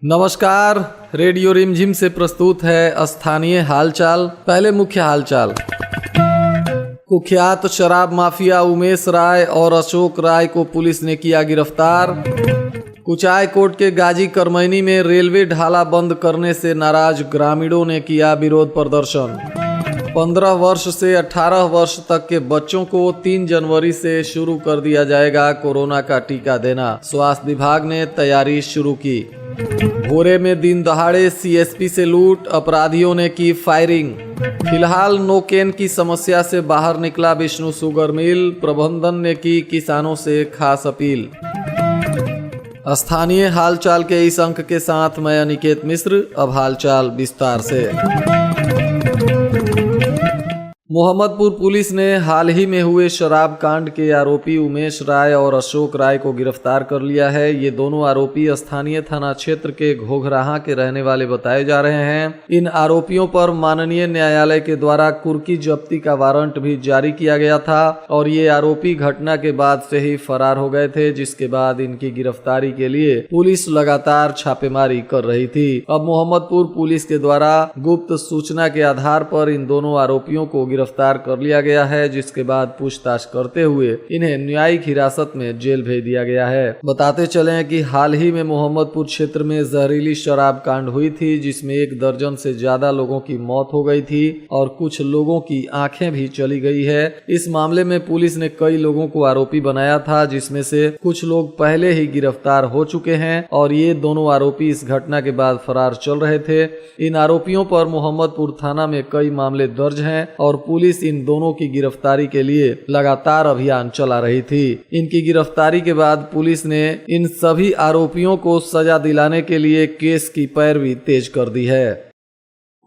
नमस्कार, रेडियो रिमझिम से प्रस्तुत है स्थानीय हालचाल। पहले मुख्य हालचाल। कुख्यात शराब माफिया उमेश राय और अशोक राय को पुलिस ने किया गिरफ्तार। कुचायकोट के गाजी करमैनी में रेलवे ढाला बंद करने से नाराज ग्रामीणों ने किया विरोध प्रदर्शन। 15 वर्ष से 18 वर्ष तक के बच्चों को 3 जनवरी से शुरू कर दिया जाएगा कोरोना का टीका देना। स्वास्थ्य विभाग ने तैयारी शुरू की। भोरे में दिन दहाड़े सीएसपी से लूट, अपराधियों ने की फायरिंग। फिलहाल नोकेन की समस्या से बाहर निकला विष्णु शुगर मिल, प्रबंधन ने की किसानों से खास अपील। स्थानीय हालचाल के इस अंक के साथ मैं अनिकेत मिश्र। अब हालचाल विस्तार से। मोहम्मदपुर पुलिस ने हाल ही में हुए शराब कांड के आरोपी उमेश राय और अशोक राय को गिरफ्तार कर लिया है। ये दोनों आरोपी स्थानीय थाना क्षेत्र के घोघराहा के रहने वाले बताए जा रहे हैं। इन आरोपियों पर माननीय न्यायालय के द्वारा कुर्की जब्ती का वारंट भी जारी किया गया था और ये आरोपी घटना के बाद से ही फरार हो गए थे, जिसके बाद इनकी गिरफ्तारी के लिए पुलिस लगातार छापेमारी कर रही थी। अब मोहम्मदपुर पुलिस के द्वारा गुप्त सूचना के आधार पर इन दोनों आरोपियों को गिरफ्तार कर लिया गया है, जिसके बाद पूछताछ करते हुए इन्हें न्यायिक हिरासत में जेल भेज दिया गया है। बताते चले कि हाल ही में मोहम्मदपुर क्षेत्र में जहरीली शराब कांड हुई थी, जिसमें 1 दर्जन से ज्यादा लोगों की मौत हो गई थी और कुछ लोगों की आंखें भी चली गई है। इस मामले में पुलिस ने कई लोगों को आरोपी बनाया था, जिसमें से कुछ लोग पहले ही गिरफ्तार हो चुके हैं और ये दोनों आरोपी इस घटना के बाद फरार चल रहे थे। इन आरोपियों पर मोहम्मदपुर थाना में कई मामले दर्ज हैं और पुलिस इन दोनों की गिरफ्तारी के लिए लगातार अभियान चला रही थी। इनकी गिरफ्तारी के बाद पुलिस ने इन सभी आरोपियों को सजा दिलाने के लिए केस की पैरवी तेज कर दी है।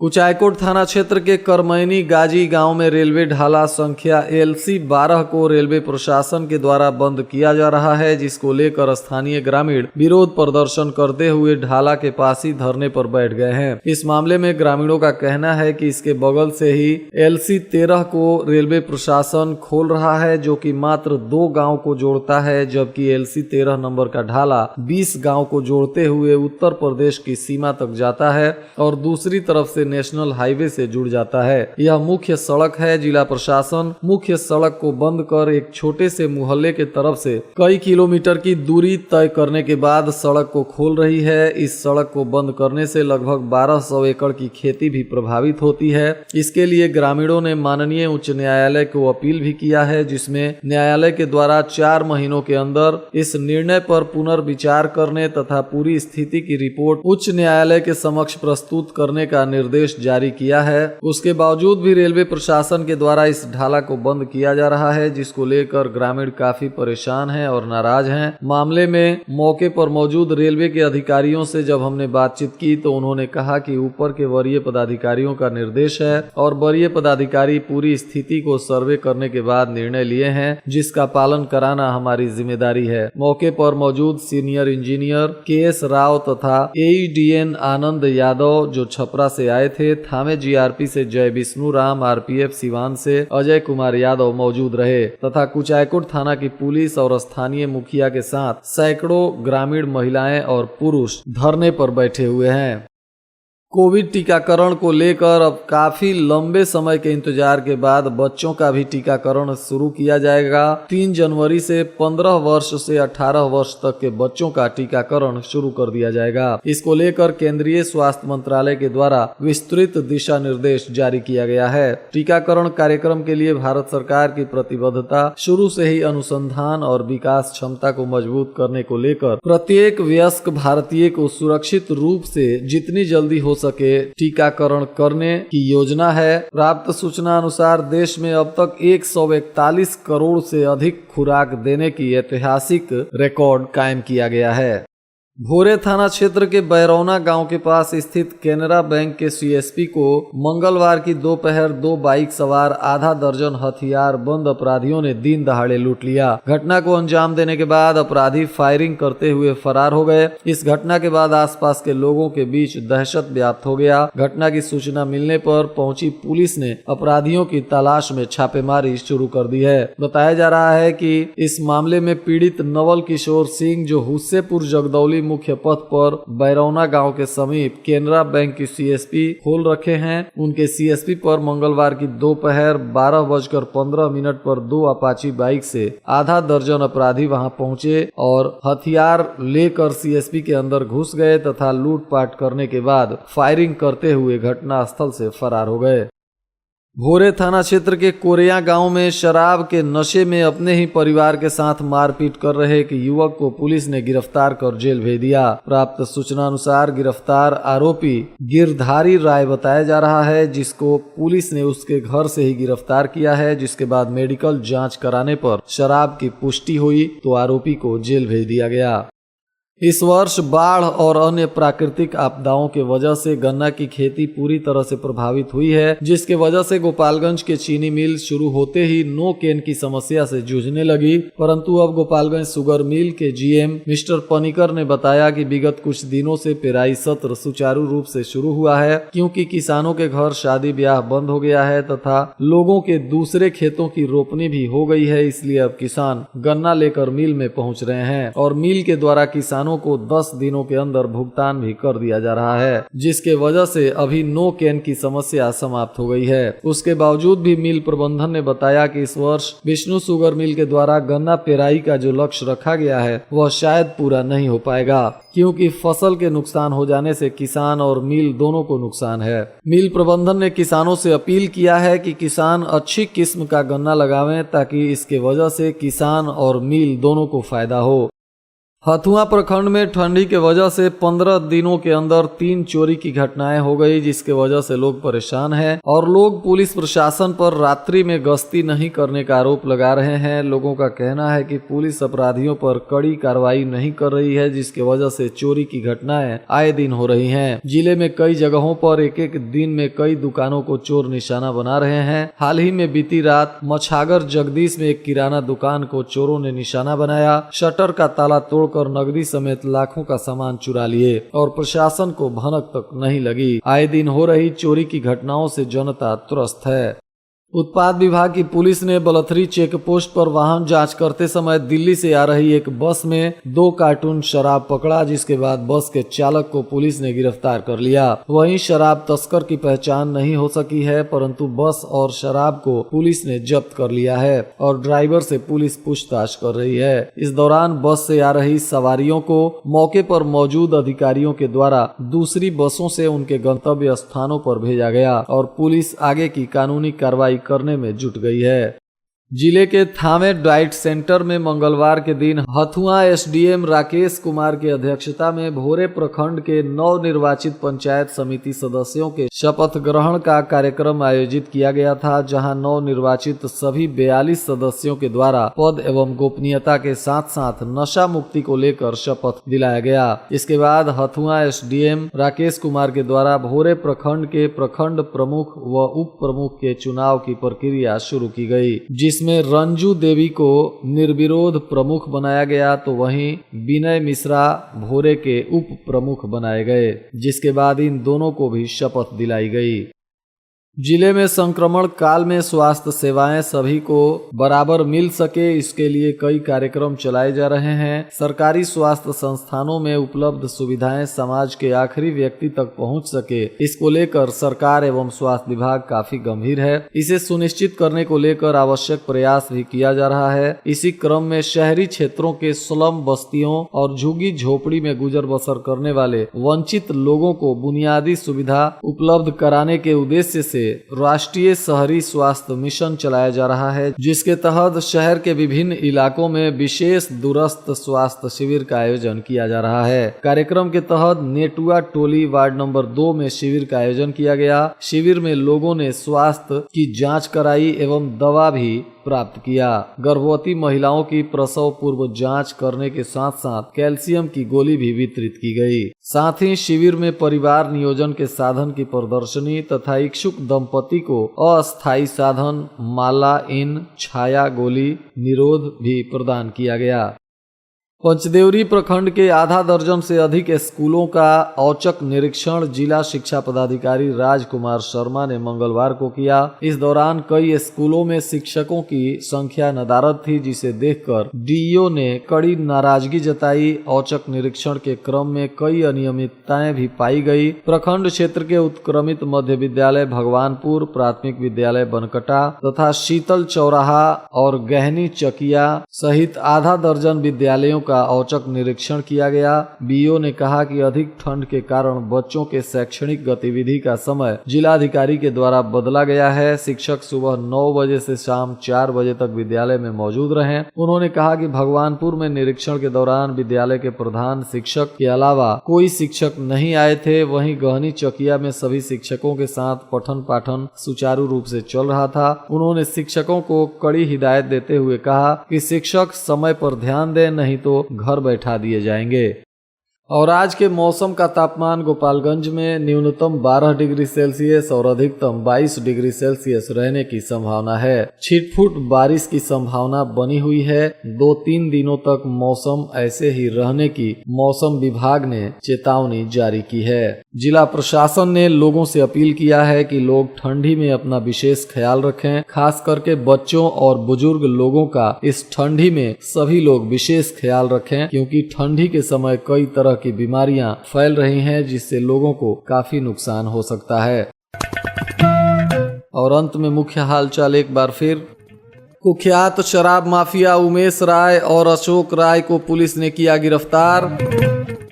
कुचायकोट थाना क्षेत्र के करमैनी गाजी गांव में रेलवे ढाला संख्या LC 12 को रेलवे प्रशासन के द्वारा बंद किया जा रहा है, जिसको लेकर स्थानीय ग्रामीण विरोध प्रदर्शन करते हुए ढाला के पास ही धरने पर बैठ गए हैं। इस मामले में ग्रामीणों का कहना है कि इसके बगल से ही LC 13 को रेलवे प्रशासन खोल रहा है, जो कि मात्र 2 गाँव को जोड़ता है, जबकि LC 13 नंबर का ढाला 20 गाँव को जोड़ते हुए उत्तर प्रदेश की सीमा तक जाता है और दूसरी तरफ से नेशनल हाईवे से जुड़ जाता है। यह मुख्य सड़क है। जिला प्रशासन मुख्य सड़क को बंद कर एक छोटे से मुहल्ले के तरफ से कई किलोमीटर की दूरी तय करने के बाद सड़क को खोल रही है। इस सड़क को बंद करने से लगभग 1200 एकड़ की खेती भी प्रभावित होती है। इसके लिए ग्रामीणों ने माननीय उच्च न्यायालय को अपील भी किया है, जिसमें न्यायालय के द्वारा 4 महीनों के अंदर इस निर्णय पर पुनर्विचार करने तथा पूरी स्थिति की रिपोर्ट उच्च न्यायालय के समक्ष प्रस्तुत करने का निर्देश जारी किया है। उसके बावजूद भी रेलवे प्रशासन के द्वारा इस ढाला को बंद किया जा रहा है, जिसको लेकर ग्रामीण काफी परेशान हैं और नाराज हैं। मामले में मौके पर मौजूद रेलवे के अधिकारियों से जब हमने बातचीत की तो उन्होंने कहा कि ऊपर के वरीय पदाधिकारियों का निर्देश है और वरीय पदाधिकारी पूरी स्थिति को सर्वे करने के बाद निर्णय लिए हैं, जिसका पालन कराना हमारी जिम्मेदारी है। मौके पर मौजूद सीनियर इंजीनियर KS राव तथा AEDN आनंद यादव जो छपरा से आए थे, थामे GRP से जय विष्णु राम, RPF सिवान से अजय कुमार यादव मौजूद रहे तथा कुचायकोट थाना की पुलिस और स्थानीय मुखिया के साथ सैकड़ों ग्रामीण महिलाएं और पुरुष धरने पर बैठे हुए हैं। कोविड टीकाकरण को लेकर अब काफी लंबे समय के इंतजार के बाद बच्चों का भी टीकाकरण शुरू किया जाएगा। 3 जनवरी से 15 वर्ष से 18 वर्ष तक के बच्चों का टीकाकरण शुरू कर दिया जाएगा। इसको लेकर केंद्रीय स्वास्थ्य मंत्रालय के द्वारा विस्तृत दिशा निर्देश जारी किया गया है। टीकाकरण कार्यक्रम के लिए भारत सरकार की प्रतिबद्धता शुरू से ही अनुसंधान और विकास क्षमता को मजबूत करने को लेकर प्रत्येक वयस्क भारतीय को सुरक्षित रूप से जितनी जल्दी हो सके टीकाकरण करने की योजना है। प्राप्त सूचना अनुसार देश में अब तक 141 करोड़ से अधिक खुराक देने की ऐतिहासिक रिकॉर्ड कायम किया गया है। भोरे थाना क्षेत्र के बैरौना गांव के पास स्थित केनरा बैंक के सीएसपी को मंगलवार की दोपहर दो बाइक सवार आधा दर्जन हथियार बंद अपराधियों ने दिन दहाड़े लूट लिया। घटना को अंजाम देने के बाद अपराधी फायरिंग करते हुए फरार हो गए। इस घटना के बाद आसपास के लोगों के बीच दहशत व्याप्त हो गया। घटना की सूचना मिलने पर पहुंची पुलिस ने अपराधियों की तलाश में छापेमारी शुरू कर दी है। बताया जा रहा है कि इस मामले में पीड़ित नवल किशोर सिंह, जो हुस्सेपुर जगदौली मुख्य पथ पर बैरौना गांव के समीप केनरा बैंक की सीएसपी खोल रखे हैं, उनके सीएसपी पर मंगलवार की दोपहर 12:15 पर दो अपाची बाइक से आधा दर्जन अपराधी वहां पहुंचे और हथियार लेकर सीएसपी के अंदर घुस गए तथा लूटपाट करने के बाद फायरिंग करते हुए घटनास्थल से फरार हो गए। भोरे थाना क्षेत्र के कोरिया गांव में शराब के नशे में अपने ही परिवार के साथ मारपीट कर रहे एक युवक को पुलिस ने गिरफ्तार कर जेल भेज दिया। प्राप्त सूचना अनुसार गिरफ्तार आरोपी गिरधारी राय बताया जा रहा है, जिसको पुलिस ने उसके घर से ही गिरफ्तार किया है। जिसके बाद मेडिकल जांच कराने पर शराब की पुष्टि हुई तो आरोपी को जेल भेज दिया गया। इस वर्ष बाढ़ और अन्य प्राकृतिक आपदाओं के वजह से गन्ना की खेती पूरी तरह से प्रभावित हुई है, जिसके वजह से गोपालगंज के चीनी मिल शुरू होते ही नो केन की समस्या से जूझने लगी। परंतु अब गोपालगंज शुगर मिल के जीएम मिस्टर पनिकर ने बताया कि विगत कुछ दिनों से पेराई सत्र सुचारू रूप से शुरू हुआ है, क्योंकि किसानों के घर शादी ब्याह बंद हो गया है तथा लोगों के दूसरे खेतों की रोपनी भी हो गई है। इसलिए अब किसान गन्ना लेकर मिल में पहुँच रहे हैं और मिल के द्वारा किसानों को 10 दिनों के अंदर भुगतान भी कर दिया जा रहा है, जिसके वजह से अभी नो केन की समस्या समाप्त हो गई है। उसके बावजूद भी मिल प्रबंधन ने बताया कि इस वर्ष विष्णु शुगर मिल के द्वारा गन्ना पेराई का जो लक्ष्य रखा गया है वह शायद पूरा नहीं हो पाएगा, क्योंकि फसल के नुकसान हो जाने से किसान और मिल दोनों को नुकसान है। मिल प्रबंधन ने किसानों से अपील किया है कि किसान अच्छी किस्म का गन्ना लगावें, ताकि इसके वजह से किसान और मिल दोनों को फायदा हो। हथुआ प्रखंड में ठंडी के वजह से 15 दिनों के अंदर 3 चोरी की घटनाएं हो गई, जिसके वजह से लोग परेशान हैं और लोग पुलिस प्रशासन पर रात्रि में गश्ती नहीं करने का आरोप लगा रहे हैं। लोगों का कहना है कि पुलिस अपराधियों पर कड़ी कार्रवाई नहीं कर रही है, जिसके वजह से चोरी की घटनाएं आए दिन हो रही हैं। जिले में कई जगहों पर एक एक दिन में कई दुकानों को चोर निशाना बना रहे हैं। हाल ही में बीती रात मछागर जगदीश में एक किराना दुकान को चोरों ने निशाना बनाया, शटर का ताला तोड़ कर नगदी समेत लाखों का सामान चुरा लिए और प्रशासन को भनक तक नहीं लगी। आए दिन हो रही चोरी की घटनाओं से जनता त्रस्त है। उत्पाद विभाग की पुलिस ने बलथरी चेक पोस्ट पर वाहन जांच करते समय दिल्ली से आ रही एक बस में 2 कार्टून शराब पकड़ा, जिसके बाद बस के चालक को पुलिस ने गिरफ्तार कर लिया। वहीं शराब तस्कर की पहचान नहीं हो सकी है, परंतु बस और शराब को पुलिस ने जब्त कर लिया है और ड्राइवर से पुलिस पूछताछ कर रही है। इस दौरान बस से आ रही सवारियों को मौके पर मौजूद अधिकारियों के द्वारा दूसरी बसों से उनके गंतव्य स्थानों पर भेजा गया और पुलिस आगे की कानूनी कार्रवाई करने में जुट गई है। जिले के थामे डाइट सेंटर में मंगलवार के दिन हथुआ एसडीएम राकेश कुमार की अध्यक्षता में भोरे प्रखंड के नवनिर्वाचित पंचायत समिति सदस्यों के शपथ ग्रहण का कार्यक्रम आयोजित किया गया था, जहां नवनिर्वाचित सभी 42 सदस्यों के द्वारा पद एवं गोपनीयता के साथ साथ नशा मुक्ति को लेकर शपथ दिलाया गया। इसके बाद हथुआ एसडीएम राकेश कुमार के द्वारा भोरे प्रखंड के प्रखंड प्रमुख व उप प्रमुख के चुनाव की प्रक्रिया शुरू की गई, जिसमें रंजू देवी को निर्विरोध प्रमुख बनाया गया, तो वहीं विनय मिश्रा भोरे के उप प्रमुख बनाए गए, जिसके बाद इन दोनों को भी शपथ दिलाई गई। जिले में संक्रमण काल में स्वास्थ्य सेवाएं सभी को बराबर मिल सके, इसके लिए कई कार्यक्रम चलाए जा रहे हैं। सरकारी स्वास्थ्य संस्थानों में उपलब्ध सुविधाएं समाज के आखिरी व्यक्ति तक पहुंच सके, इसको लेकर सरकार एवं स्वास्थ्य विभाग काफी गंभीर है। इसे सुनिश्चित करने को लेकर आवश्यक प्रयास भी किया जा रहा है। इसी क्रम में शहरी क्षेत्रों के स्लम बस्तियों और झुग्गी झोपड़ी में गुजर बसर करने वाले वंचित लोगों को बुनियादी सुविधा उपलब्ध कराने के उद्देश्य से राष्ट्रीय शहरी स्वास्थ्य मिशन चलाया जा रहा है, जिसके तहत शहर के विभिन्न इलाकों में विशेष दूरस्थ स्वास्थ्य शिविर का आयोजन किया जा रहा है। कार्यक्रम के तहत नेटुआ टोली वार्ड नंबर 2 में शिविर का आयोजन किया गया। शिविर में लोगों ने स्वास्थ्य की जांच कराई एवं दवा भी प्राप्त किया। गर्भवती महिलाओं की प्रसव पूर्व जांच करने के साथ साथ कैल्शियम की गोली भी वितरित की गई। साथ ही शिविर में परिवार नियोजन के साधन की प्रदर्शनी तथा इच्छुक दंपति को अस्थायी साधन माला इन छाया गोली निरोध भी प्रदान किया गया। पंचदेवरी प्रखंड के आधा दर्जन से अधिक स्कूलों का औचक निरीक्षण जिला शिक्षा पदाधिकारी राजकुमार शर्मा ने मंगलवार को किया। इस दौरान कई स्कूलों में शिक्षकों की संख्या नदारद थी, जिसे देखकर डीईओ ने कड़ी नाराजगी जताई। औचक निरीक्षण के क्रम में कई अनियमितताएं भी पाई गई। प्रखंड क्षेत्र के उत्क्रमित मध्य विद्यालय भगवानपुर, प्राथमिक विद्यालय बनकटा तथा शीतल चौराहा और गहनी चकिया सहित आधा दर्जन विद्यालयों का औचक निरीक्षण किया गया। बीईओ ने कहा कि अधिक ठंड के कारण बच्चों के शैक्षणिक गतिविधि का समय जिलाधिकारी के द्वारा बदला गया है। शिक्षक सुबह 9 बजे से शाम 4 बजे तक विद्यालय में मौजूद रहें। उन्होंने कहा कि भगवानपुर में निरीक्षण के दौरान विद्यालय के प्रधान शिक्षक के अलावा कोई शिक्षक नहीं आए थे। वहीं गहनी चकिया में सभी शिक्षकों के साथ पठन पाठन सुचारू रूप से चल रहा था। उन्होंने शिक्षकों को कड़ी हिदायत देते हुए कहा कि शिक्षक समय पर ध्यान दें, नहीं तो घर बैठा दिए जाएंगे। और आज के मौसम का तापमान गोपालगंज में न्यूनतम 12 डिग्री सेल्सियस और अधिकतम 22 डिग्री सेल्सियस रहने की संभावना है। छिटपुट बारिश की संभावना बनी हुई है। 2-3 दिनों तक मौसम ऐसे ही रहने की मौसम विभाग ने चेतावनी जारी की है। जिला प्रशासन ने लोगों से अपील किया है कि लोग ठंडी में अपना विशेष ख्याल रखें। खास करके बच्चों और बुजुर्ग लोगों का इस ठंडी में सभी लोग विशेष ख्याल रखें, क्योंकि ठंडी के समय कई तरह की बीमारियां फैल रही हैं, जिससे लोगों को काफी नुकसान हो सकता है। और अंत में मुख्य हालचाल एक बार फिर। कुख्यात शराब माफिया उमेश राय और अशोक राय को पुलिस ने किया गिरफ्तार।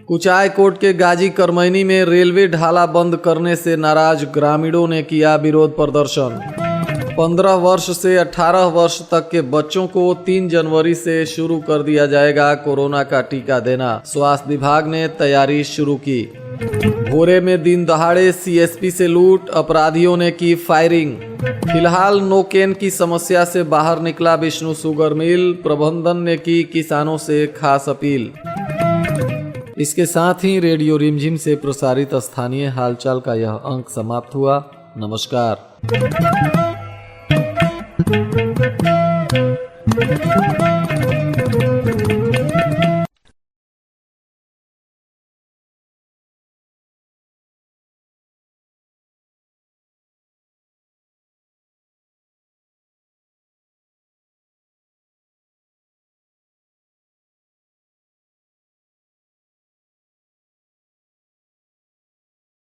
कुचाय कोट के गाजी करमैनी में रेलवे ढाला बंद करने से नाराज ग्रामीणों ने किया विरोध प्रदर्शन। 15 वर्ष से 18 वर्ष तक के बच्चों को 3 जनवरी से शुरू कर दिया जाएगा कोरोना का टीका देना। स्वास्थ्य विभाग ने तैयारी शुरू की। भोरे में दिन दहाड़े सीएसपी से लूट, अपराधियों ने की फायरिंग। फिलहाल नोकेन की समस्या से बाहर निकला विष्णु शुगर मिल, प्रबंधन ने की किसानों से खास अपील। इसके साथ ही रेडियो रिमझिम से प्रसारित स्थानीय हालचाल का यह अंक समाप्त हुआ। नमस्कार।